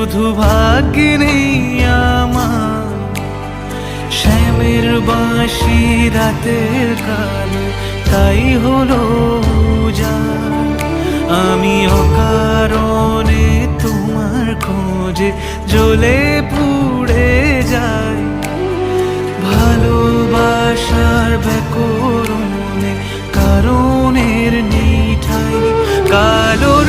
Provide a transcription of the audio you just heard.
শুধু ভাগ্যে নেই আমার শ্যামের বাঁশি রাতের কালে, তাই হলো উজাড়। আমি অকারণে তোমার খোঁজে জ্বলে পুড়ে যাই, ভালোবাসার ব্যাকরণে কারণের নেই ঠাই। কালোর